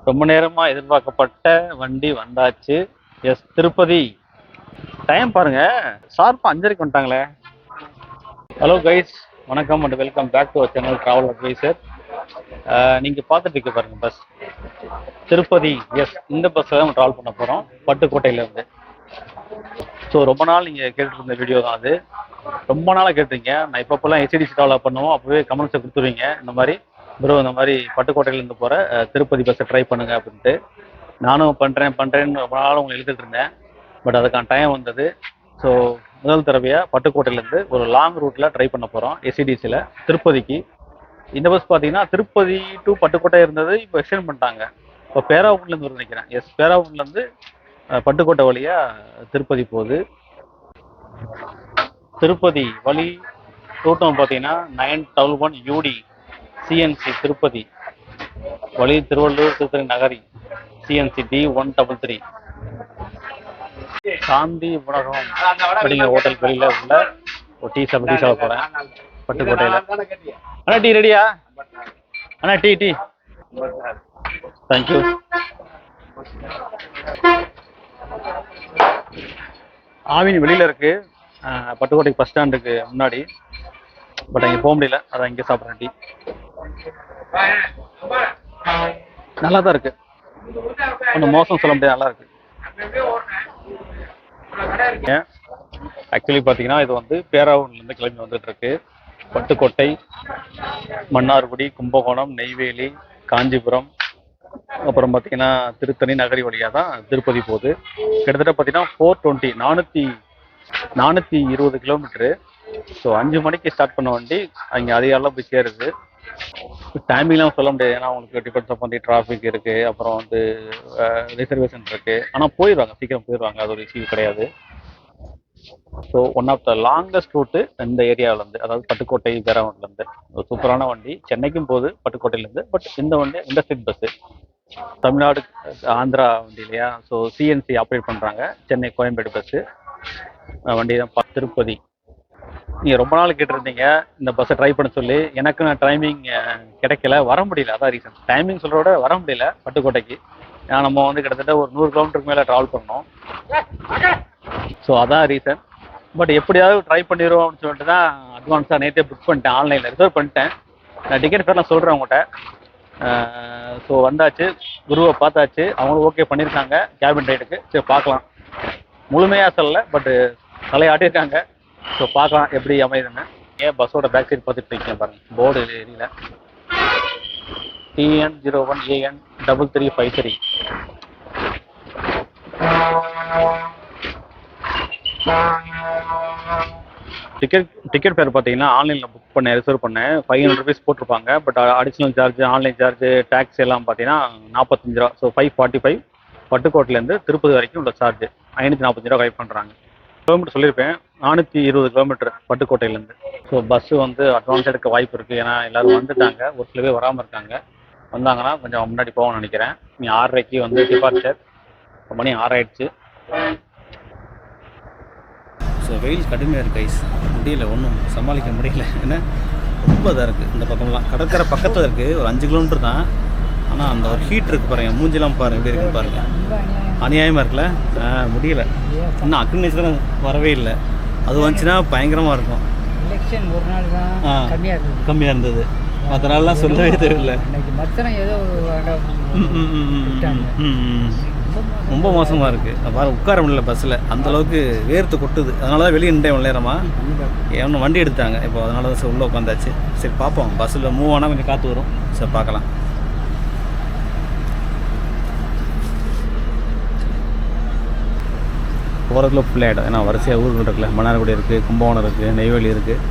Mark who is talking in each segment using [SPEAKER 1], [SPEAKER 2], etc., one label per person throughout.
[SPEAKER 1] ரொம்ப நேரமா எதிர்பார்க்கப்பட்ட வண்டி வந்தாச்சு. எஸ் திருப்பதி. டைம் பாருங்க, ஷார்ப்பா 5:30க்கு வந்துட்டாங்களே. ஹலோ கைஸ், வணக்கம் and welcome back to our channel travel advisor. நீங்கள் பார்த்துட்டு இருக்க பாருங்க பஸ் திருப்பதி. எஸ், இந்த பஸ்ஸில் தான் நம்ம ட்ராவல் பண்ண போகிறோம் பட்டுக்கோட்டையிலேருந்து. ஸோ ரொம்ப நாள் நீங்கள் கேட்டுட்டு இருந்த வீடியோ தான் அது. ரொம்ப நாளாக கேட்டுருங்க. நான் இப்போலாம் எஸ்டிடிசி ட்ராவல் பண்ணுவோம், அப்போவே கமெண்ட்ஸை கொடுத்துருவீங்க இந்த மாதிரி ப்ரோ, இந்த மாதிரி பட்டுக்கோட்டையிலேருந்து போகிற திருப்பதி பஸ்ஸை ட்ரை பண்ணுங்க அப்படின்ட்டு. நானும் பண்ணுறேன்னு ரொம்ப நாள் உங்களுக்கு எழுதிட்டு இருந்தேன். பட் அதுக்கான டைம் வந்தது. ஸோ முதல் தடவையாக பட்டுக்கோட்டையிலேருந்து ஒரு லாங் ரூட்டில் ட்ரை பண்ண போகிறோம் எஸ்சிடிசியில் திருப்பதிக்கு. இந்த பஸ் பார்த்தீங்கன்னா திருப்பதி டு பட்டுக்கோட்டை இருந்தது, இப்போ எக்ஸ்டெண்ட் பண்ணிட்டாங்க. இப்போ பேராவூர்லேருந்து வருது நினைக்கிறேன். எஸ், பேராவூர்லேருந்து பட்டுக்கோட்டை வழியாக திருப்பதி போகுது. திருப்பதி வழி ரூட்டம் பார்த்தீங்கன்னா 911 UD CNC திருப்பதி வழி திருவள்ளூர் திருத்தணி நகரி CNC D133. சாந்தி உணவகம் அப்படிங்கிற ஹோட்டல் வெளியில் உள்ள ஒரு டீ சாப்பிட போகிறேன் பட்டுக்கோட்டையில். அண்ணா டீ ரெடியா? அண்ணா டீ தேங்க்யூ. ஆவின் வெளியில் இருக்குது, பட்டுக்கோட்டை பஸ் ஸ்டாண்டுக்கு முன்னாடி. பட் அங்கே போக முடியல, அதான் இங்கே சாப்பிட்றேன் டீ. நல்லா தான் இருக்குது, ஒன்றும் மோசம் சொல்ல முடியாது, நல்லா இருக்குது. ஆக்சுவலி பார்த்தீங்கன்னா இது வந்து பேராவூர்லேருந்து கிளம்பி வந்துட்டு இருக்கு. பட்டுக்கோட்டை, மன்னார்குடி, கும்பகோணம், நெய்வேலி, காஞ்சிபுரம், அப்புறம் பார்த்தீங்கன்னா திருத்தணி நகரி வழியாக தான் திருப்பதி போகுது. கிட்டத்தட்ட பார்த்தீங்கன்னா 420 கிலோமீட்டரு. ஸோ 5 மணிக்கு ஸ்டார்ட் பண்ண வண்டி அங்கே அதிகாரம் போய் சேருது. டைமிங்லாம் சொல்ல முடியாது, ஏன்னா அவங்களுக்கு டிஃபென்ஸ் பண்ணி டிராஃபிக் இருக்குது, அப்புறம் வந்து ரிசர்வேஷன் இருக்குது. ஆனால் போயிடுவாங்க, சீக்கிரம் போயிடுவாங்க, அது ஒரு இஷ்யூ கிடையாது. So one of the longest route இந்த ஏரியாவிலேருந்து, அதாவது பட்டுக்கோட்டை பேராவூர்லேருந்து. ஒரு சூப்பரான வண்டி, சென்னைக்கும் போகுது பட்டுக்கோட்டையிலேருந்து. பட் இந்த வண்டி இண்டஸ்ட்ரியல் பஸ்ஸு, தமிழ்நாடு ஆந்திரா வண்டி இல்லையா. ஸோ CNC ஆப்ரேட் பண்ணுறாங்க, சென்னை கோயம்பேடு பஸ்ஸு வண்டி தான் திருப்பதி. நீங்கள் ரொம்ப நாள் கேட்டிருந்தீங்க இந்த பஸ்ஸை ட்ரை பண்ண சொல்லி. எனக்கு நான் டைமிங் கிடைக்கல, வர முடியல, அதான் ரீசன். டைமிங் சொல்கிறோட வர முடியல பட்டுக்கோட்டைக்கு. ஏன்னா நம்ம வந்து கிட்டத்தட்ட ஒரு 100 கிலோமீட்டருக்கு மேலே ட்ராவல் பண்ணோம். ஸோ அதான் ரீசன். பட் எப்படியாவது ட்ரை பண்ணிடுவோம் அப்படின்னு சொல்லிட்டு தான் அட்வான்ஸாக நேற்றே புக் பண்ணிட்டேன், ஆன்லைனில் ரிசர்வ் பண்ணிட்டேன். நான் டிக்கெட் பேர் நான் சொல்கிறேன் உங்கள்கிட்ட. ஸோ வந்தாச்சு, குருவை பார்த்தாச்சு, அவங்களும் ஓகே பண்ணியிருக்காங்க கேபின் ரைடுக்கு. சரி பார்க்கலாம், முழுமையாக சொல்லலை, பட்டு தலையாட்டியிருக்காங்க. ஸோ பார்க்கலாம் எப்படி அமையுதுன்னு. ஏன் பஸ்ஸோட பேக் சைட் பார்த்துட்டு இருக்கேன் பாருங்கள், போர்டு எரியல. TN01AN 3353. டிக்கெட் பேர் பார்த்தீங்கன்னா ஆன்லைனில் புக் பண்ணேன், ரிசர்வ் பண்ணேன். 500 ருபீஸ் போட்டிருப்பாங்க. But additional charge, online charge, tax எல்லாம் பார்த்தீங்கன்னா 45 ரூபா. ஸோ 545 பட்டுக்கோட்டையிலேருந்து திருப்பதி வரைக்கும் உள்ள சார்ஜ் 545 ரூபா கை பண்ணுறாங்க. கிலோமீட்டர் சொல்லியிருப்பேன், 420 கிலோமீட்டர் பட்டுக்கோட்டையிலேருந்து. ஸோ பஸ்ஸு வந்து அட்வான்ஸ் எடுக்க வாய்ப்பு இருக்குது, ஏன்னா எல்லோரும் வந்துட்டாங்க, ஒரு சில பேர் வராமல் இருக்காங்க. வந்தாங்கன்னா கொஞ்சம் முன்னாடி போகணும்னு நினைக்கிறேன். நீ 6:30க்கு வந்து டிபார்ச்சர், மணி 6 ஆயிடுச்சு. ஸோ வெயில் கடுமையாக இருக்குது ஐஸ், முடியல, ஒன்றும் சமாளிக்க முடியல. ஏன்னா ரொம்ப இதாக இருக்குது. இந்த பக்கம்லாம் கடற்கரை பக்கத்தில் இருக்குது, ஒரு 5 கிலோமீட்டர் தான். ஆனால் அந்த ஒரு ஹீட் இருக்குது பாருங்கள், மூஞ்சிலாம் பாருங்கள் எப்படி இருக்குன்னு பாருங்கள். அநியாயமாக இருக்குல்ல, முடியல. இன்னும் அக்னிநேச்சரம் வரவே இல்லை, அது வந்துச்சுன்னா பயங்கரமாக இருக்கும்.
[SPEAKER 2] எலெக்ஷன் ஒரு நாள் தான்
[SPEAKER 1] கம்மியாக இருந்தது, மற்ற நாள்லாம் சொல்லவே தேவையில்லை. ரொம்ப மோசமாக இருக்குது பாரு, உட்கார முடியல பஸ்ஸில், அந்தளவுக்கு வேர்த்து கொட்டுது. அதனால தான் வெளியே நின்றேன் இவ்வளோ நேரமாக. ஏன்னா வண்டி எடுத்தாங்க இப்போ, அதனால தான் உள்ளே உட்காந்தாச்சு. சரி பார்ப்போம், பஸ்ஸில் மூவ் ஆனால் கொஞ்சம் காற்று வரும். சரி பார்க்கலாம். போகிறதுக்குள்ள ஃபுல்லாகிடும், ஏன்னா வரிசையாக ஊர்கள் இருக்குல்ல. மன்னார்குடி இருக்குது, கும்பகோணம் இருக்குது, நெய்வேலி இருக்குது,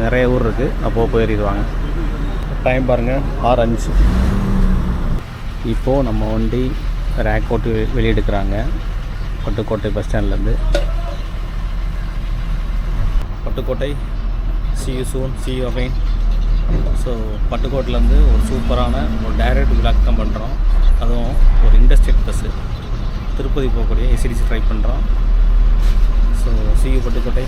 [SPEAKER 1] நிறைய ஊர் இருக்குது. அப்போது போயிடுவாங்க. டைம் பாருங்கள் 6:05. இப்போது நம்ம வண்டி ரேக் போட்டு வெளியெடுக்கிறாங்க பட்டுக்கோட்டை பஸ் ஸ்டாண்ட்லேருந்து. Pattukkottai, see you soon, see you again. So பட்டுக்கோட்டையிலேருந்து ஒரு சூப்பரான ஒரு டைரக்ட் விளாக் தான் பண்ணுறோம். அதுவும் ஒரு இண்டஸ்ட்ரியல் பஸ்ஸு திருப்பதி போகக்கூடிய எஸ்சிடிசி ட்ரை பண்ணுறோம். So see you Pattukkottai.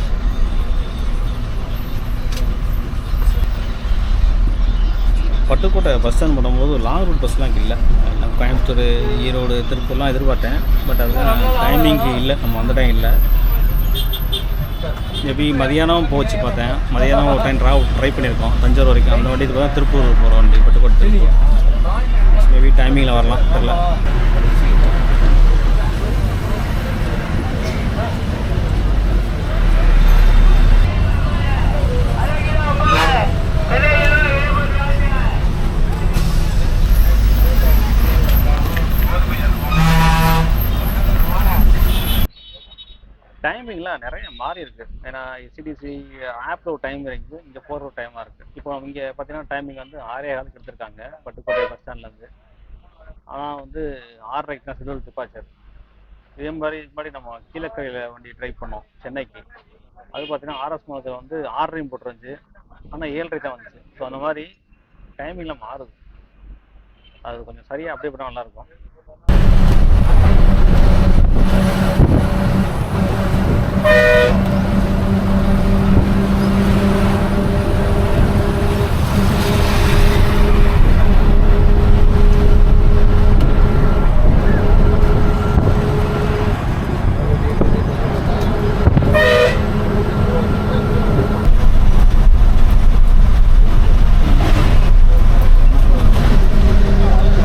[SPEAKER 1] Pattukkottai bus stand பண்ணும்போது லாங் ரூட் பஸ்லாம் இல்லை, கோயம்புத்தூர், ஈரோடு, திருப்பூர்லாம் எதிர்பார்த்தேன். பட் அது டைமிங்க்கு இல்லை, நம்ம அந்த டைம் இல்லை. மேபி மதியானம் போச்சு பார்த்தேன். மதியானம் ஒரு டைம் ட்ரை பண்ணியிருக்கோம் தஞ்சாவூர் வரைக்கும். அந்த வண்டி தான் திருப்பூர் போகிற வண்டி, பட்டுக்கோட்டை திருப்பூர். மேபி டைமிங்கில் வரலாம், தெரியல. டைமிங்லாம் நிறைய மாறி இருக்குது. ஏன்னா எஸ்சிடிசி ஆப்பில் ஒரு டைம் இருக்குது, இங்கே போகிற ஒரு டைமாக இருக்குது. இப்போ இங்கே பார்த்தீங்கன்னா டைமிங் வந்து 6:15 எடுத்திருக்காங்க பட்டுக்கோட்டை பஸ் ஸ்டாண்ட்லேருந்து. ஆனால் வந்து 6:30 தான் ஷெட்யூல் டிபார்ச்சர். இதே மாதிரி நம்ம கீழக்கரையில் வண்டி ட்ரைவ் பண்ணோம் சென்னைக்கு. அது பார்த்தீங்கன்னா ஆர்எஸ் மாதத்தில் வந்து 6:30 போட்டுருந்துச்சு, ஆனால் 7:30 தான் வந்துச்சு. ஸோ அந்த மாதிரி டைமிங்லாம் மாறுது. அது கொஞ்சம் சரியாக அப்படியே பண்ணால் நல்லாயிருக்கும்.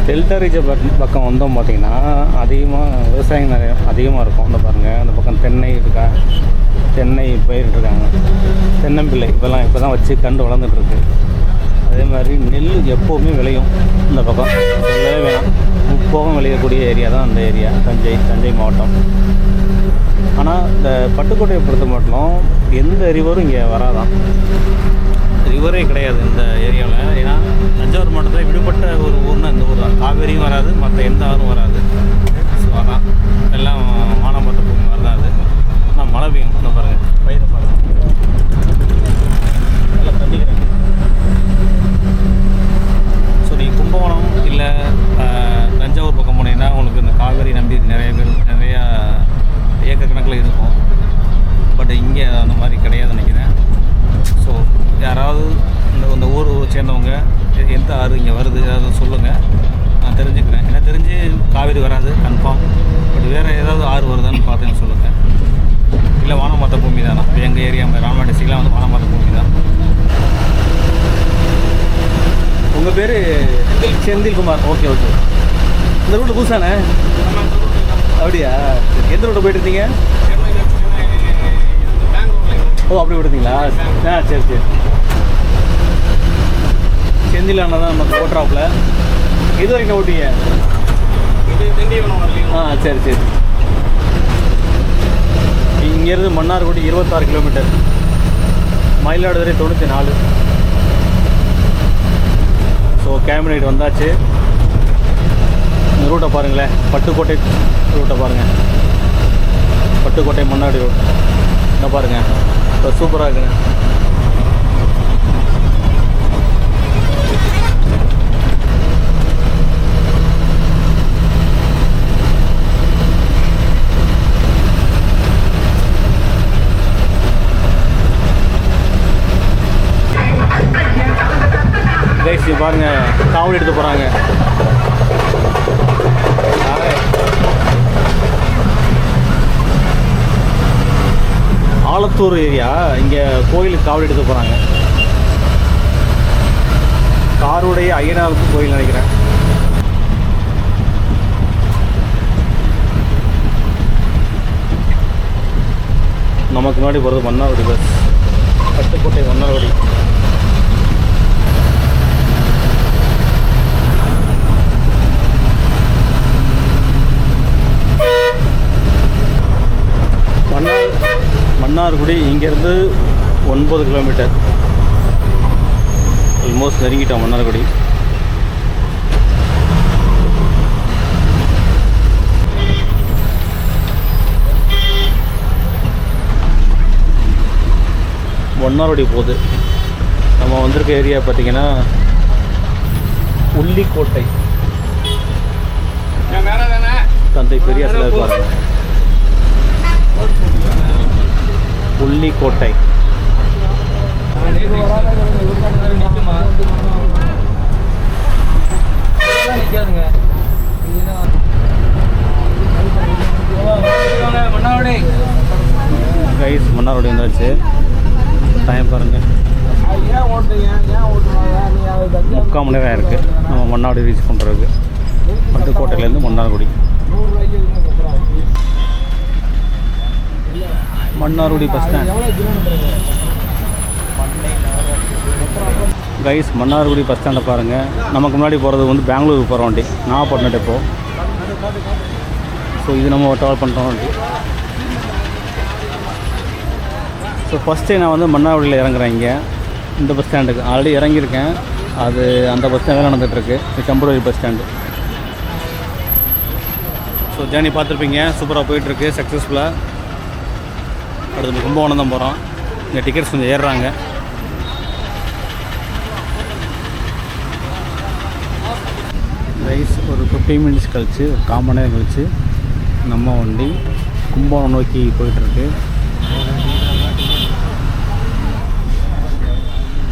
[SPEAKER 1] டெல்டா ரீஜன் பக்கம் வந்தோம் பார்த்தீங்கன்னா அதிகமாக விவசாயம் நிறைய அதிகமாக இருக்கும். அந்த பாருங்கள், அந்த பக்கம் தென்னை இருக்கா, தென்னை பயிரிட்டுருக்காங்க. தென்னம்பிள்ளை இப்போ தான் வச்சு கண்டு வளர்ந்துட்டுருக்கு. அதே மாதிரி நெல் எப்போவுமே விளையும் இந்த பக்கம், சொல்லவே வேணாம். முப்போகம் விளையக்கூடிய ஏரியா தான் அந்த ஏரியா, தஞ்சை மாவட்டம். ஆனால் இந்த பட்டுக்கோட்டையை பொறுத்த மட்டும் எந்த ரிவரும் இங்கே வராதான். ரிவரே கிடையாது இந்த ஏரியாவில். ஏன்னா தஞ்சாவூர் மாவட்டத்தில் விடுபட்ட ஒரு ஊர்னால் இந்த ஊர் தான். காவேரியும் வராது, மற்ற எந்த ஆறும் வராது. ஸோ அதான் எல்லாம் வானம்பட்ட பூமி மாதிரி தான் அது. ஆனால் மழை பெய்யும். இந்த பாருங்கள், பயிரை பாருங்கள், நல்லா தண்ணிக்கிறேன். ஸோ நீங்கள் கும்பகோணம் இல்லை தஞ்சாவூர் பக்கம் போனீங்கன்னா உங்களுக்கு இந்த காவேரி நம்பி நிறையா ஏக்கர் கணக்கில் இருக்கும். பட் இங்கே அந்த மாதிரி கிடையாது நினைக்கிறேன். ஸோ யாராவது இந்த ஊர் சேர்ந்தவங்க எந்த ஆறு இங்கே வருது ஏதாவது சொல்லுங்கள், நான் தெரிஞ்சுக்கிறேன். எனக்கு தெரிஞ்சு காவேரி வராது கன்ஃபார்ம். பட் வேறு ஏதாவது ஆறு வருதான்னு பார்த்து சொல்லுங்கள். இல்லை வானமாத்த பூமி தானா? இப்போ எங்கள் ஏரியா ராமநாடு டிஸ்ட்ரிக்ட்லாம் வந்து வானமாத்த பூமி தான். உங்கள் பேர் செந்தில்குமார். ஓகே. இந்த ரூட்டு புதுசானே? அப்படியா? சரி, எந்த ரூட்டை போய்ட்டு இருந்தீங்க? ஓ, அப்படி விடுறீங்களா? சரி. செந்தில் அண்ணா தான் நம்ம ஓட்டுறாப்புல. இது வரைக்கும் ஓட்டிங்க? சரி. இங்கேருந்து மன்னார்குடி 26 கிலோமீட்டர், மயிலாடுதுறை 94. ஸோ கேம்பினேட் வந்தாச்சு. இந்த ரூட்டை பாருங்களேன், பட்டுக்கோட்டை ரூட்டை பாருங்கள். பட்டுக்கோட்டை மன்னாடி ரோட் என்ன பாருங்கள், இப்போ சூப்பராக இருக்குங்க. பாருங்க, காவடி எடுத்து போகிறாங்க. ஆலத்தூர் ஏரியா, இங்கே கோயிலுக்கு காவடி எடுத்து போகிறாங்க. காருடைய ஐயனாருக்கு கோயில் நினைக்கிறேன். நமக்கு முன்னாடி போகிறது மன்னார்குடி பஸ், பட்டுக்கோட்டை மன்னார்குடி. மன்னார்குடி இங்கேருந்து 9 கிலோமீட்டர். ஆல்மோஸ்ட் நெருங்கிட்டோம் மன்னார்குடி. மன்னார்குடி போகுது. நம்ம வந்திருக்க ஏரியா பார்த்திங்கன்னா உள்ளிக்கோட்டை. தந்தை பெரியார் சிலை பாருங்க, உள்ளிக்கோட்டை. மன்னார்குடி வந்தாச்சு. டைம் பாருங்கள், 3/4 மணி நேரம் இருக்குது நம்ம மன்னார்குடி ரீச் பண்ணுறதுக்கு. பட்டுக்கோட்டையிலேருந்து Mannargudi. Mannargudi bus stand guys. Mannargudi bus ஸ்டாண்டை பாருங்கள். நமக்கு முன்னாடி போகிறது வந்து பெங்களூருக்கு போகிற வண்டி, நாகப்பட்டினம் டெப்போ. ஸோ இது நம்ம ட்ராவல் பண்ணுறோம் வண்டி. ஸோ ஃபஸ்ட்டு நான் வந்து மன்னார்குடியில் இறங்குறேன். இங்கே இந்த பஸ் ஸ்டாண்டுக்கு ஆல்ரெடி இறங்கியிருக்கேன். அது அந்த பஸ் ஸ்டாண்டில் நடந்துகிட்ருக்கு. இது கம்பரவரி பஸ் ஸ்டாண்டு. ஸோ ஜேர்னி பார்த்துருப்பீங்க, சூப்பராக போயிட்டுருக்கு, சக்ஸஸ்ஃபுல்லாக. அடுத்து கும்பகோணம் தான் போகிறோம். இங்கே டிக்கெட்ஸ் கொஞ்சம் ஏறுறாங்க. ரைஸ் ஒரு 15 மினிட்ஸ் கழிச்சு, ஒரு 1/4 மணி நேரம் கழிச்சு நம்ம வண்டி கும்பகோணம் நோக்கி போயிட்டுருக்கு.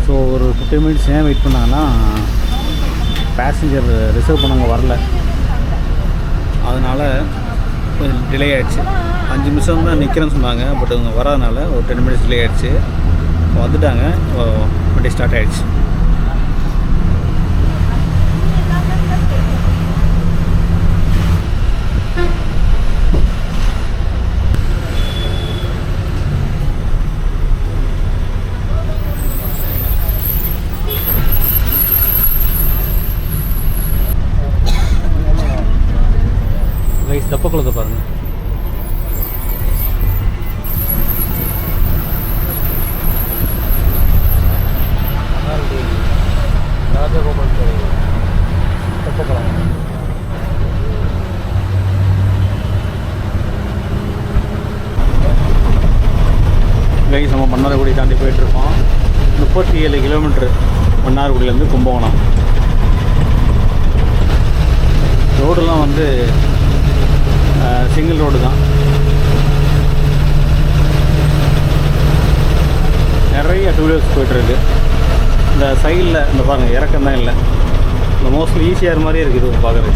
[SPEAKER 1] ஸோ ஒரு 15 மினிட்ஸ் ஏன் வெயிட் பண்ணாங்கன்னா, பேசஞ்சர் ரிசர்வ் பண்ணவங்க வரல, அதனால் கொஞ்சம் டிலே ஆகிடுச்சு. 5 நிமிஷம் தான் நிற்கிறேன்னு சொன்னாங்க. பட் அவங்க வராதனால ஒரு 10 மினிட்ஸ் டிலே ஆகிடுச்சு. வந்துட்டாங்க, வண்டி ஸ்டார்ட் ஆகிடுச்சு. தப்பக்குளத்தை பாருங்கள். ராஜகோபால் தப்பக்குளம். கைஸ் நம்ம மன்னார்குடி தாண்டி போயிட்டுருக்கோம். 37 கிலோமீட்ரு மன்னார்குடியிலேருந்து கும்பகோணம். ரோடெல்லாம் வந்து சிங்கிள் ரோடு தான். நிறைய டூ வீலர்ஸ் போய்ட்டுருக்கு. இந்த சைடில் இந்த பாருங்கள், இறக்கம் தான் இல்லை. இந்த மோஸ்ட்லி ஈஸியாக மாதிரியே இருக்குது பார்க்குறது.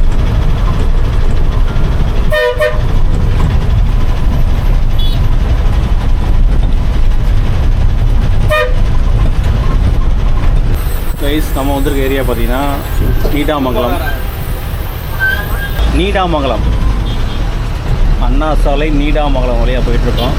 [SPEAKER 1] கைஸ் நம்ம வந்திருக்க ஏரியா பார்த்தீங்கன்னா நீடாமங்கலம் அண்ணா சாலை நீடாமங்கலம் வழியாக போயிட்டுருக்கோம்.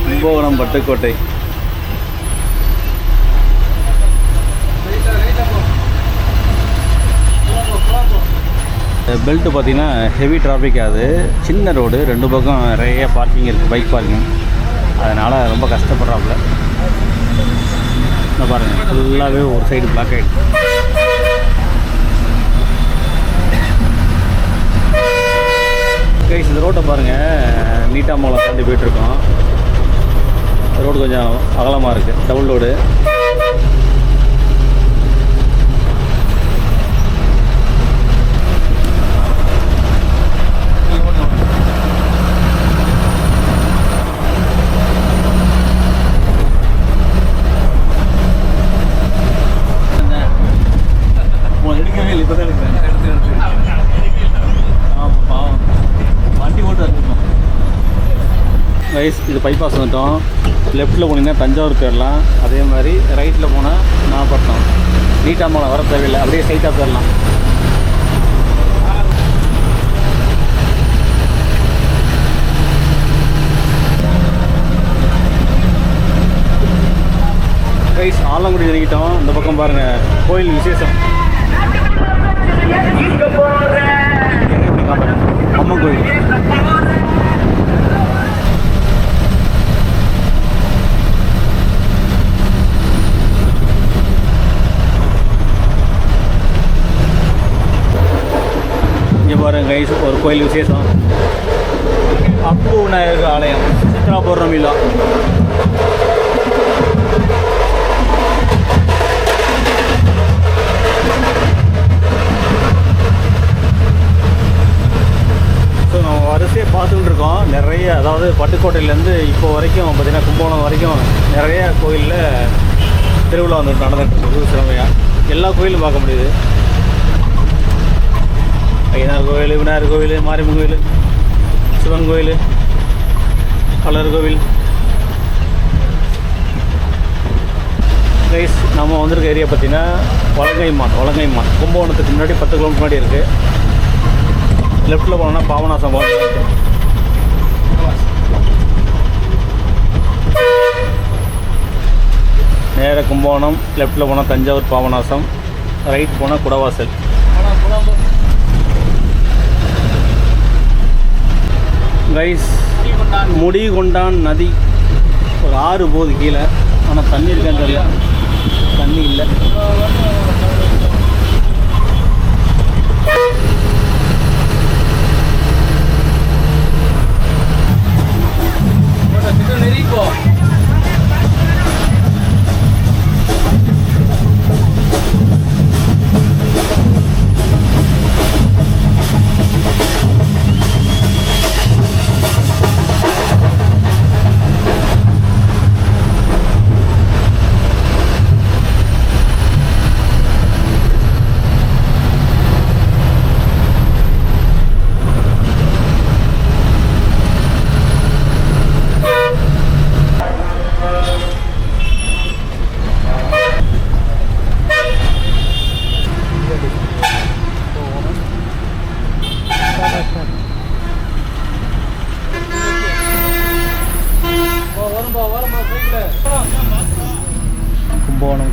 [SPEAKER 1] கும்பகோணம் பட்டுக்கோட்டை. பெல்ட்டு பார்த்தீங்கன்னா ஹெவி டிராஃபிக். அது சின்ன ரோடு, 2 பக்கம் நிறைய பார்க்கிங் இருக்குது, பைக் பார்க்கிங். அதனால் ரொம்ப கஷ்டப்படுறாப்புல. இந்த பாருங்கள், ஃபுல்லாகவே ஒரு சைடு பிளாக் ஆகிடுச்சு. கைஸ் இந்த ரோட்டை பாருங்கள், நீட்டாமங்கலம் தாண்டி போயிட்டுருக்கோம். ரோடு கொஞ்சம் அகலமாக இருக்குது, டபுள் ரோடு. கைஸ் இது பைபாஸ் வந்துட்டோம். லெஃப்ட்டில் போனீங்கன்னா தஞ்சாவூர் போயிடலாம். அதே மாதிரி ரைட்டில் போனால் நாகப்பட்டினம். நீட்டாமங்கலம் வர தேவையில்லை, அப்படியே ஸ்ட்ரைட்டாக போயிடலாம். கைஸ் ஆலங்குடி இறங்கிட்டோம். இந்த பக்கம் பாருங்கள், கோயில் விசேஷம். அம்மன் கோயில். இங்கே பாருங்க கைஸ், ஒரு கோயில் விசேஷம். அப்பு விநாயகர் ஆலயம், சித்ரா பௌர்ணமிலா. ஸோ நம்ம வரிசையை பார்த்துக்கிட்டு இருக்கோம். நிறைய பட்டுக்கோட்டையிலேருந்து இப்போ வரைக்கும் பார்த்திங்கன்னா கும்பகோணம் வரைக்கும் நிறைய கோயிலில் திருவிழா வந்துட்டு நடந்துகிட்டு இருக்குது சிறமையாக. எல்லா கோயிலும் பார்க்க முடியுது. ஐயனார் கோயில், விநாயகர் கோயில், மாரியம்மன் கோயில், சிவன் கோயில், கலர் கோவில். கைஸ் நம்ம வந்திருக்க ஏரியா பார்த்திங்கன்னா வலங்கைமான் கும்பகோணத்துக்கு முன்னாடி 10 கிலோமீட்டர் முன்னாடி இருக்குது. லெஃப்ட்டில் போனோம்னா பாபநாசம் போகணும். நேர கும்பகோணம், லெஃப்ட்டில் போனால் தஞ்சாவூர் பாபநாசம், ரைட் போனால் குடவாசல். கைஸ் முடிகொண்டான் நதி ஒரு 6 போகுது கீழே. ஆனால் தண்ணி இருக்கான்னு தெரியல, தண்ணி இல்லை.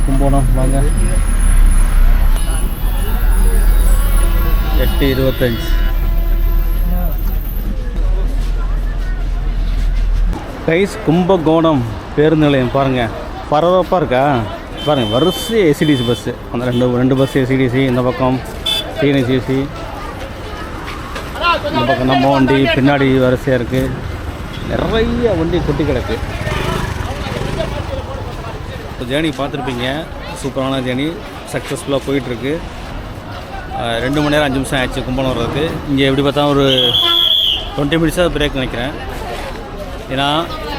[SPEAKER 1] கும்பகோணம் வாங்க. 8:25. கைஸ் கும்பகோணம் பேருந்து நிலையம் பாருங்கள், பரபரப்பாக இருக்கா பாருங்கள். வரிசை ஏசிடிசி பஸ்ஸு, அந்த ரெண்டு பஸ் ஏசிடிசி, இந்த பக்கம் டிஎன்சிசி, இந்த பக்கம் நம்ம வண்டி பின்னாடி வரிசையாக இருக்குது. நிறைய வண்டி கொட்டி கிடக்கு. ஜேர்னி பார்த்துருப்பீங்க, சூப்பரான ஜேர்னி, சக்ஸஸ்ஃபுல்லாக போயிட்டுருக்கு. 2 மணி நேரம் 5 நிமிஷம் ஆயிடுச்சு கும்பகோணம் வர்றதுக்கு. இங்கே எப்படி பார்த்தா ஒரு 20 மினிட்ஸாக பிரேக் நினைக்கிறேன். ஏன்னா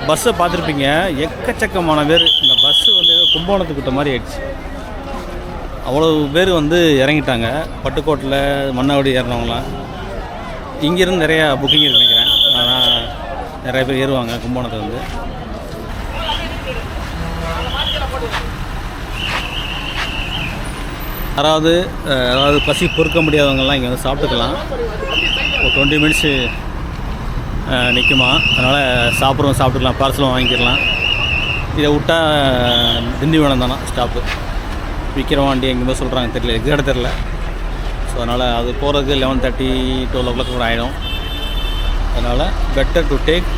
[SPEAKER 1] பஸ்ஸை பார்த்துருப்பீங்க, எக்கச்சக்கமான பேர். இந்த பஸ்ஸு வந்து கும்பகோணத்துக்கு விட்ட மாதிரி ஆயிடுச்சு. அவ்வளோ பேர் வந்து இறங்கிட்டாங்க. பட்டுக்கோட்டில் மன்னாவடி ஏறினவங்களாம் இங்கேருந்து நிறையா புக்கிங் இருக்கு நினைக்கிறேன். ஆனால் நிறைய பேர் ஏறுவாங்க கும்பகோணத்தை வந்து. அதாவது பசி பொறுக்க முடியாதவங்கெல்லாம் இங்கே வந்து சாப்பிட்டுக்கலாம். ஒரு 20 மினிட்ஸு நிற்குமா, அதனால் சாப்பிட்டுக்கலாம், பார்சலும் வாங்கிக்கலாம். இதை விட்டால் திண்டிவனம் தானே ஸ்டாப்பு. விக்கிரவாண்டி எங்கேயுமே சொல்கிறாங்க, தெரியல, எக்ஸாக்டாக தெரில. ஸோ அதனால் அது போகிறதுக்கு 11:30 12 o'clock கூட ஆகிடும். அதனால் better to take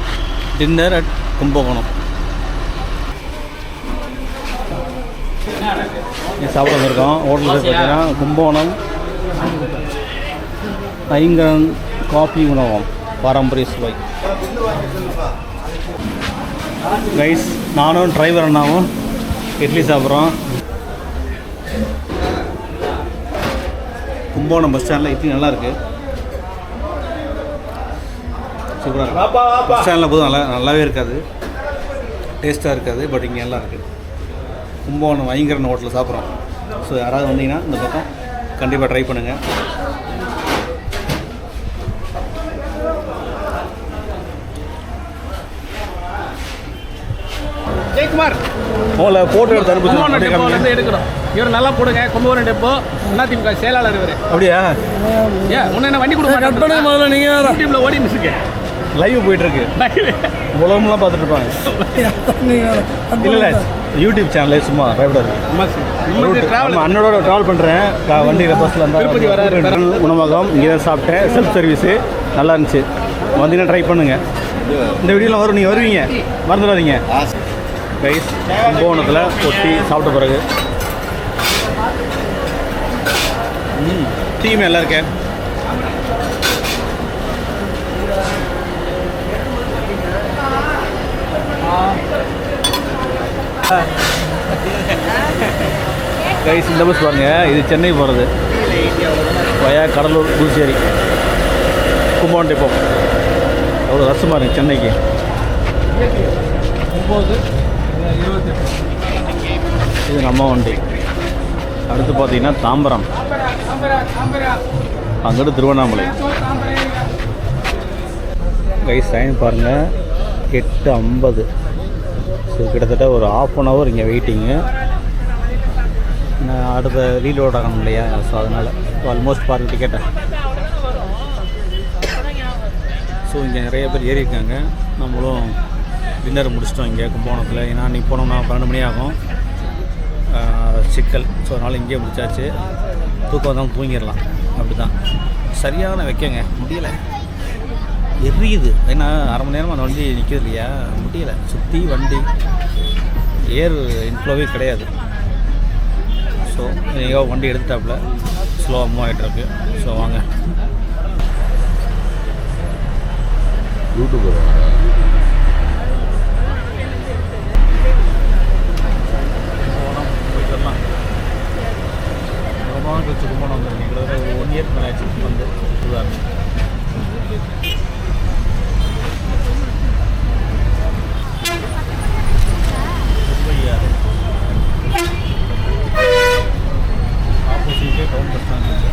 [SPEAKER 1] dinner at Kumbakonam. சாப்பிட வந்திருக்கோம். ஹோட்டல் பார்த்தீங்கன்னா கும்பகோணம் ஐங்கரன் காஃபி உணவகம், பாரம்பரிய சுவை. கைஸ் நானும் டிரைவர் அண்ணாவும் இட்லி சாப்பிட்றோம். கும்பகோணம் பஸ் ஸ்டாண்டில் இட்லி நல்லாயிருக்கு, சூப்பராக இருக்குது. பஸ் ஸ்டாண்டில் போதும் நல்லாவே இருக்காது, டேஸ்ட்டாக இருக்காது. பட் இங்கே நல்லா இருக்குது. கும்பகோணம் ஐங்கரன் ஹோட்டலில் சாப்பிட்றோம். ஸோ யாராவது வந்தீங்கன்னா இந்த பக்கம் கண்டிப்பாக ட்ரை பண்ணுங்கள்.
[SPEAKER 3] ஜெயக்குமார்
[SPEAKER 1] உங்களை ஃபோட்டோ எடுத்து அனுப்பி
[SPEAKER 3] எடுக்கணும். இவர் நல்லா போடுங்க. கும்பகோணம் டெப்போ அதிமுக செயலாளர் இவர்.
[SPEAKER 1] அப்படியா?
[SPEAKER 3] முன்ன என்ன வண்டி கொடுக்க
[SPEAKER 1] கட் பண்ணுங்க முதல்ல. நீங்கள்
[SPEAKER 3] யூடியூப்ல ஓடி மிஸ்ஸுக்கு
[SPEAKER 1] லைவ் போயிட்டுருக்கு, உலகம்லாம் பார்த்துட்டு இருப்பாங்க. இல்லை யூடியூப் சேனலே சும்மா அண்ணனோட ட்ராவல் பண்ணுறேன் வண்டியில் பஸ்ஸில் இருந்தால். உணவகம் இங்கே தான் சாப்பிட்டேன், செல்ஃப் சர்வீஸு நல்லா இருந்துச்சு. வந்தீங்கன்னா ட்ரை பண்ணுங்கள். இந்த வீடியோலாம் வரும், நீங்கள் வருவீங்க, மறந்துடாதீங்க. கைஸ் கும்பகோணத்தில் கொட்டி சாப்பிட்ட பிறகு டீம் எல்லாம் இருக்கேன். கைஸ் இந்த பஸ் பாருங்கள், இது சென்னை போகிறது வயா கடலூர் புதுச்சேரி கும்பகோணம் டிப்போ. அவ்வளோ ரசமாக இருக்குது சென்னைக்கு.
[SPEAKER 3] 9 28.
[SPEAKER 1] இது நம்ம வண்டி. அடுத்து பார்த்தீங்கன்னா தாம்பரம், அங்கிட்டு திருவண்ணாமலை. கைஸ் டைம் பாருங்கள் 8:50. ஸோ கிட்டத்தட்ட ஒரு 1/2 hour இங்கே வெயிட்டிங்கு. நான் அடுத்த ரீலோட் ஆகணும் இல்லையா, ஸோ அதனால் ஆல்மோஸ்ட் பாருங்கள் டிக்கெட்டை. ஸோ இங்கே நிறைய பேர் ஏறியிருக்காங்க. நம்மளும் டின்னர் முடிச்சிட்டோம் இங்கே கும்பகோணத்தில். ஏன்னா நீ போனோம்னா 12 மணி ஆகும், சிக்கல். ஸோ அதனால் இங்கேயே முடிச்சாச்சு. தூக்கம் வந்தாலும் தூங்கிடலாம், அப்படி தான். சரியான வைக்கங்க முடியலை, எரியுது. ஏன்னா 1/2 மணி நேரமாக அந்த வண்டி நிற்கிது இல்லையா, முடியலை. சுற்றி வண்டி ஏர் இன்ஃப்ளோவே கிடையாது. ஸோ எங்கேயோ வண்டி எடுத்துட்டாப்புல ஸ்லோவாக மூவ் ஆகிட்டுருக்கு. ஸோ வாங்க
[SPEAKER 4] யூடியூபர்
[SPEAKER 1] போயிட்டு வரலாம். ரொம்ப நாள் கழிச்சு கும்பகோணம் வந்துருக்கேன். கிட்டத்தட்ட ஒரு 1 year மேலே ஆச்சு வந்து சுதாரணை. ஆப்போசிட்லேயே டவுன் பஸ் ஸ்டாண்ட் இருக்குது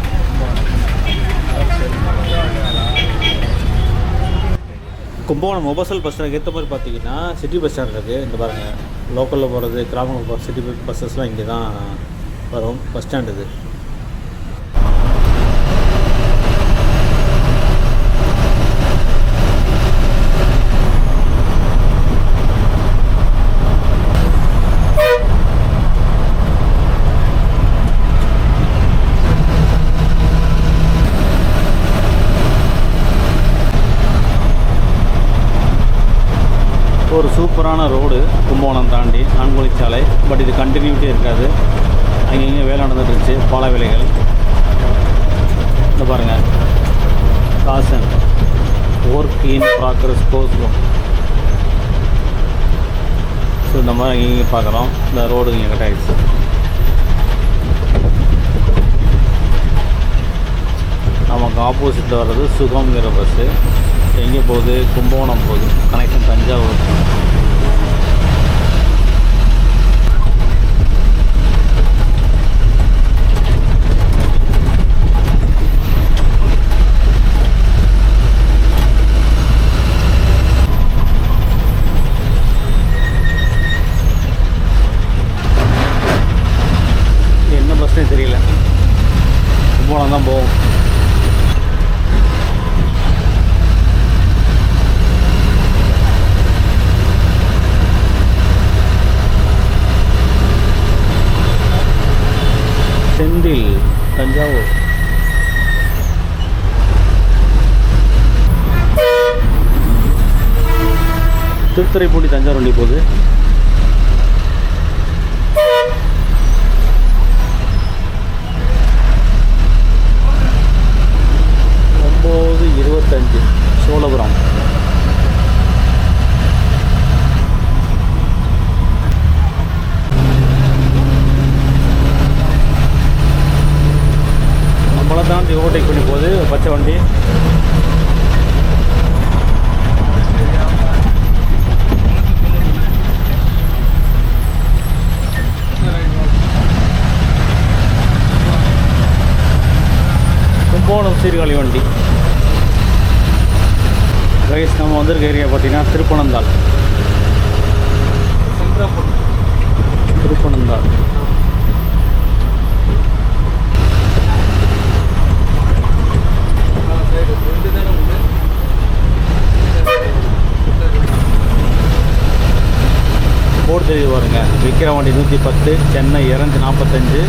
[SPEAKER 1] கும்பகோணம். மொபசல் பஸ் ஸ்டாண்டுக்கு ஏற்ற மாதிரி பார்த்தீங்கன்னா சிட்டி பஸ் ஸ்டாண்ட் இருக்குது. இந்த பாருங்கள், லோக்கலில் போகிறது, கிராமங்கள் போகிற சிட்டி பஸ்ஸஸ்லாம் இங்கே தான் வரும். பஸ் ஸ்டாண்ட் இது. ஒரு சூப்பரான ரோடு கும்பகோணம் தாண்டி நான்குவழிச்சாலை. பட் இது கண்டினியூட்டி இருக்காது, அங்கங்கே வேலை நடந்துட்டு இருந்துச்சு, பால வேலைகள். இந்த பாருங்கள், காசன் work in progress course room. So இந்த மாதிரி இங்கே பார்க்குறோம். இந்த ரோடு இங்கே கட் ஆகிடுச்சு. நமக்கு ஆப்போசிட்டில் வர்றது சுகம்ங்கிற பஸ்ஸு. எங்கே போகுது? கும்பகோணம் போகுது, கனெக்ஷன் தஞ்சாவூர். என்ன பஸ்னே தெரியல, கும்பகோணம் தான் போகும். செந்தில் தஞ்சாவூர். திருத்துறைப்பூண்டி தஞ்சாவூர் வண்டி போகுது. ஒம்பது 25 சோழபுரம். நம்மளை தாண்டி ஓவர்டேக் பண்ணி போகுது பச்சை வண்டி. கும்பகோணம் சீர்காழி வண்டி. கைஸ் நம்ம வந்திருக்க ஏரியா பார்த்தீங்கன்னா திருப்பனந்தாள். திருப்பனந்தாள் போர்டு தெரியுது பாருங்க. விக்கிரவாண்டி 110, சென்னை 245,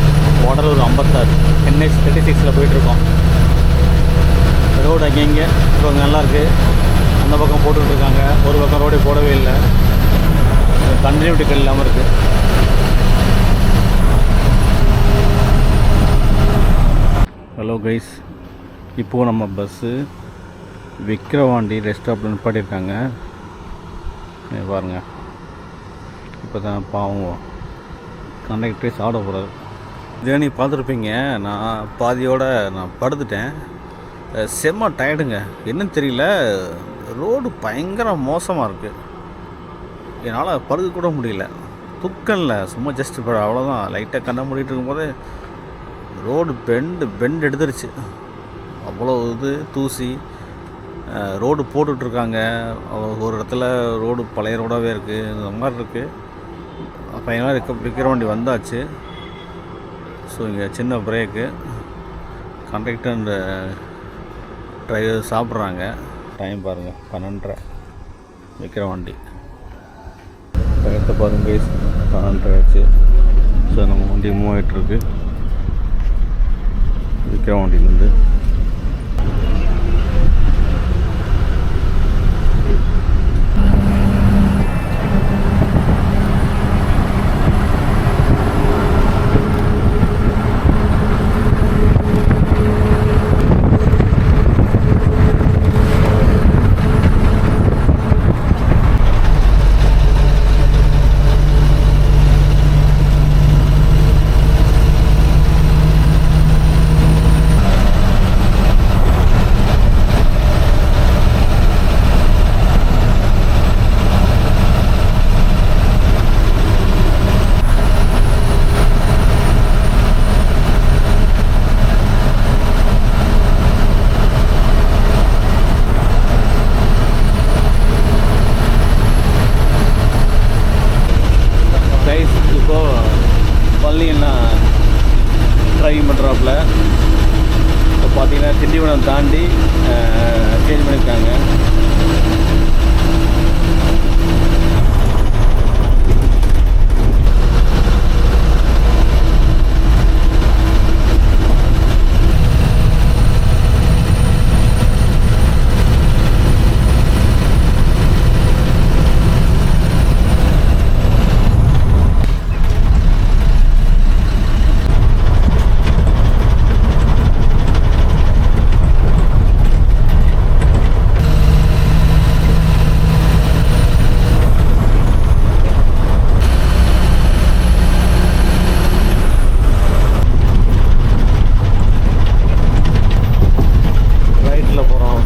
[SPEAKER 1] வடலூர் 56, NH 36 போயிட்டுருக்கோம். ரோடு அங்கங்கே இப்போ நல்லாயிருக்கு. அந்த பக்கம் போட்டுட்ருக்காங்க, ஒரு பக்கம் ரோடே போடவே இல்லை. கண்டினியூட்டிகள் இல்லாமல் இருக்குது. ஹலோ கைஸ், இப்போது நம்ம பஸ்ஸு விக்கிரவாண்டி ரெஸ்ட் ஸ்டாப்பில் நிப்பாட்டியிருக்காங்க பாருங்கள். இப்போ தான் பாவம் கண்டக்டரே சாப்பிட போகிறாரு. ஜேர்னி பார்த்துருப்பீங்க. நான் பாதியோடு நான் படுத்துட்டேன். செம்ம டயர்டுங்க. என்னன்னு தெரியல, ரோடு பயங்கர மோசமாக இருக்குது.
[SPEAKER 4] என்னால் படுக்க கூட முடியல, தூக்கம் இல்லை, சும்மா ஜஸ்ட் இப்போ அவ்வளோதான். லைட்டாக கண்ணை மூடிட்டு இருக்கும்போது ரோடு பெண்டு எடுத்துருச்சு. அவ்வளோ இது தூசி. ரோடு போட்டுட்ருக்காங்க, ஒரு இடத்துல ரோடு பழைய ரோடாகவே இருக்குது, இந்த மாதிரி இருக்குது. ஃபைனலாக விக்கிரவாண்டி வந்தாச்சு. ஸோ இங்கே சின்ன பிரேக்கு, கண்டக்டர் அண்ட் டிரைவர் சாப்பிட்றாங்க. டைம் பாருங்கள் 12:30 விக்கிரவாண்டி. டயத்தை பாருங்க கைஸ், 12:30 ஆச்சு. ஸோ நம்ம வண்டி மூவ் ஆகிட்டுருக்கு விக்கிரவாண்டியிலேருந்து. ட்ரைவிங் பண்ணுறாப்புல. இப்போ பார்த்தீங்கன்னா திண்டிவனம் தாண்டி சேஞ்ச் பண்ணியிருக்காங்க.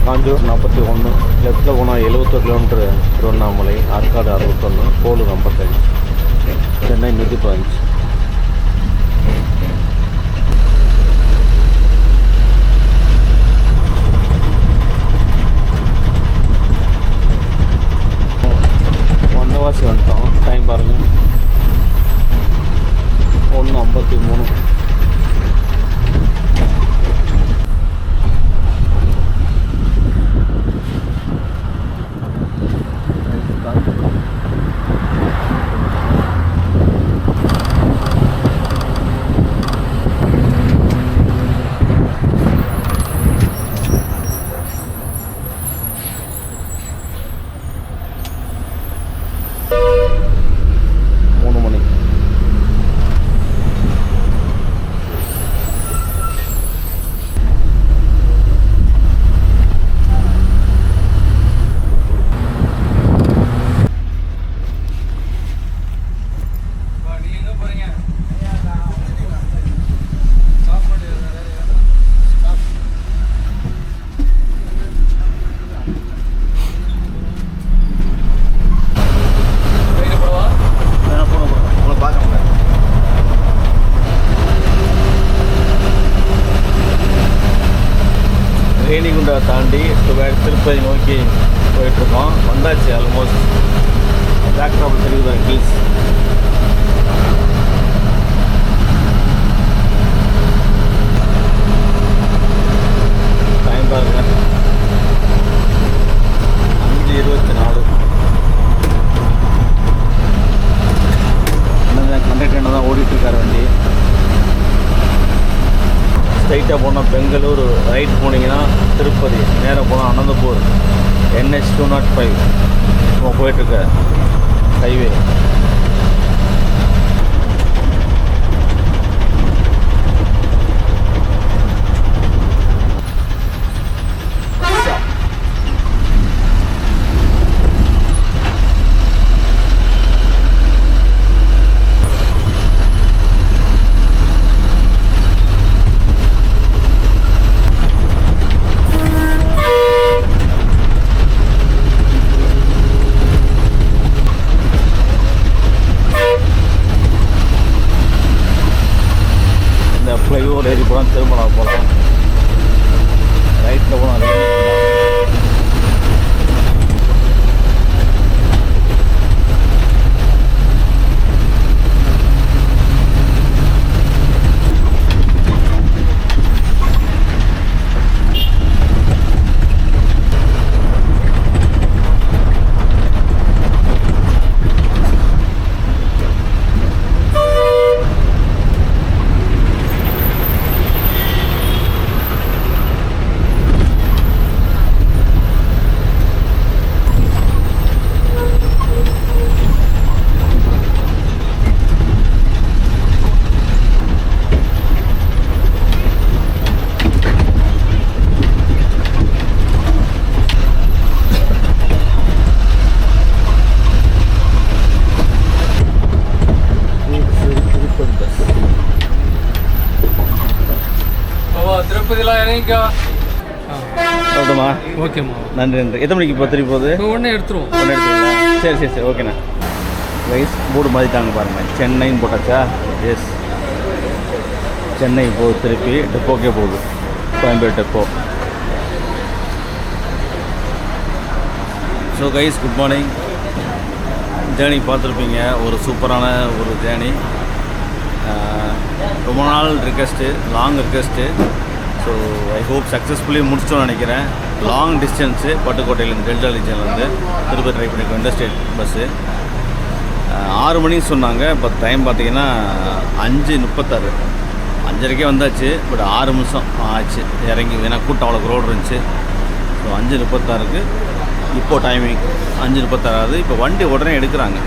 [SPEAKER 4] காஞ்சூர் 41, லெஃப்ட்டில் போனால் 71 கிலோமீட்டர் திருவண்ணாமலை, ஆற்காடு 61, போலூர் 55, சென்னை 115. வந்தவாசி வந்துட்டோம். டைம் பாருங்கள் 1:53. ரேணிகுண்டா தாண்டி திருப்பதி நோக்கி போயிட்டுருக்கோம். வந்தாச்சு ஆல்மோஸ்ட். பேக் ட்ராப்பில் தெரியுது ஹில்ஸ். டைம் பாருங்க 5:24. கண்டக்டர் என்ன தான் ஓடிட்டுருக்கார் வண்டி. ஸ்ட்ரைட்டாக போனால் பெங்களூர், ரைட் போனீங்கன்னா திருப்பதி, நேராக போனால் அனந்தபூர், NH 205 இப்போ போயிட்டுருக்க ஹைவே. ஒரு ஏரி போகலாம், திருமலா போகலாம், ரைட்டில் போகலாம்.
[SPEAKER 3] திருப்பதிலாம் இறங்கிக்கோ.
[SPEAKER 4] ஓகேம்மா,
[SPEAKER 3] ஓகேம்மா,
[SPEAKER 4] நன்றி நன்றி. எத்தனை மணிக்கு இப்போ திருப்பி போகுது?
[SPEAKER 3] இப்போ ஒன்று எடுத்துருவோம்.
[SPEAKER 4] ஒன்று எடுத்துங்களா? சரி சரி சரி, ஓகேண்ணா. ரைஸ் போர்டு மாற்றிட்டாங்க பாருங்கள், சென்னைன்னு போட்டாச்சா? எஸ், சென்னை போகுது, திருப்பி டெப்போக்கே போகுது, Koyambedu depot. So guys, good morning. Journey பார்த்துருப்பீங்க, ஒரு சூப்பரான ஒரு ஜேர்னி. ரொம்ப நாள் request, long request. So I hope சக்ஸஸ்ஃபுல்லி முடிச்சிட்டோன்னு நினைக்கிறேன். லாங் டிஸ்டன்ஸு, பட்டுக்கோட்டையிலேருந்து டெல்டா ரீஜன்லேருந்து திருப்பதி ட்ரை பண்ணியிருக்கோம், இண்டஸ்ட்ரியல் பஸ்ஸு. 6 மணிக்கு சொன்னாங்க, இப்போ டைம் பார்த்தீங்கன்னா 5:36, 5:30க்கே வந்தாச்சு. பட் 6 நிமிஷம் ஆச்சு இறங்கி, ஏன்னா கூட்டம் அவ்வளோ ரோடு இருந்துச்சு. ஸோ 5:36க்கு இப்போது டைமிங் 5:36 ஆகுது. இப்போ வண்டி உடனே எடுக்கிறாங்க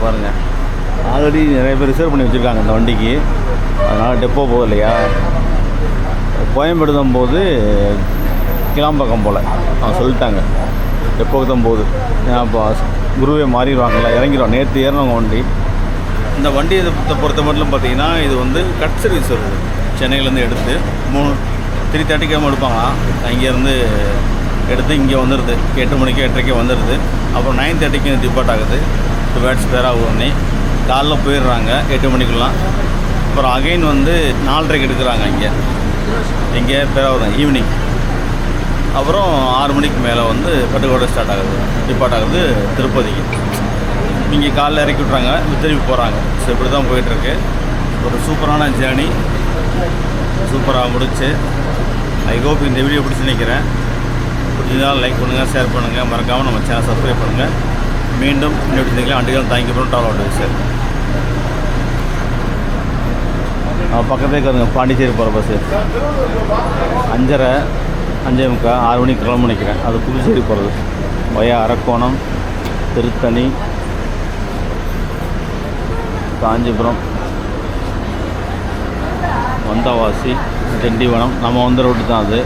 [SPEAKER 4] பாருங்கள். ஆல்ரெடி நிறைய பேர் ரிசர்வ் பண்ணி வச்சுருக்காங்க இந்த வண்டிக்கு, அதனால் டெப்போ போகுது இல்லையா. கோயம்பேடு தான் போகுது, கிளாம்பாக்கம் போல் சொல்லிட்டாங்க, டெப்போக்கு தான் போகுது. இப்போ குருவே மாறிடுவாங்கல்ல, இறங்கிடுவாங்க. நேற்று ஏறினவங்க வண்டி. இந்த வண்டி இதை பொறுத்த மட்டும் பார்த்தீங்கன்னா, இது வந்து கட் சர்வீஸ் வருது. சென்னையிலேருந்து எடுத்து 3:30 எடுப்பாங்களாம். அங்கேருந்து எடுத்து இங்கே வந்துடுது, 8 மணிக்கு 8:30 வந்துடுது. அப்புறம் 9:30 டிபார்ட் ஆகுது டுவேர்ட்ஸ் பேராவூர்னி. காலைல போயிடுறாங்க 8 மணிக்கெலாம். அப்புறம் அகைன் வந்து 4:30 எடுக்கிறாங்க இங்கே பேராவூர் ஈவினிங். அப்புறம் 6 மணிக்கு மேலே வந்து பட்டுக்கோட்டை ஸ்டார்ட் ஆகுது, டிபார்ட் ஆகுது திருப்பதிக்கு. இங்கே காலைல இறக்கி விட்றாங்க, திருப்பி போகிறாங்க. ஸோ இப்படி தான் போயிட்டுருக்கு. ஒரு சூப்பரான ஜேர்னி, சூப்பராக முடிச்சு. ஐ ஹோப் இந்த வீடியோ பிடிச்சி நினைக்கிறேன். பிடிச்சதால் லைக் பண்ணுங்கள், ஷேர் பண்ணுங்கள், மறக்காமல் நம்ம சேனல் சப்ஸ்கிரைப் பண்ணுங்கள். மீண்டும் இன்னொரு இருந்தீங்களா அண்டிகள் தேங்க்யூ ப்ரோ. டால் அவுட் சார். பக்கத்தே இருக்காருங்க பாண்டிச்சேரி போகிற பஸ்ஸு. 5:30, 5:45, 6 மணிக்கு கிளம்ப நினைக்கிறேன். அது புதுச்சேரி போகிறது வயா அரக்கோணம், திருத்தணி, காஞ்சிபுரம், வந்தவாசி, திண்டிவனம். நம்ம வந்த ரோட்டு தான் அது.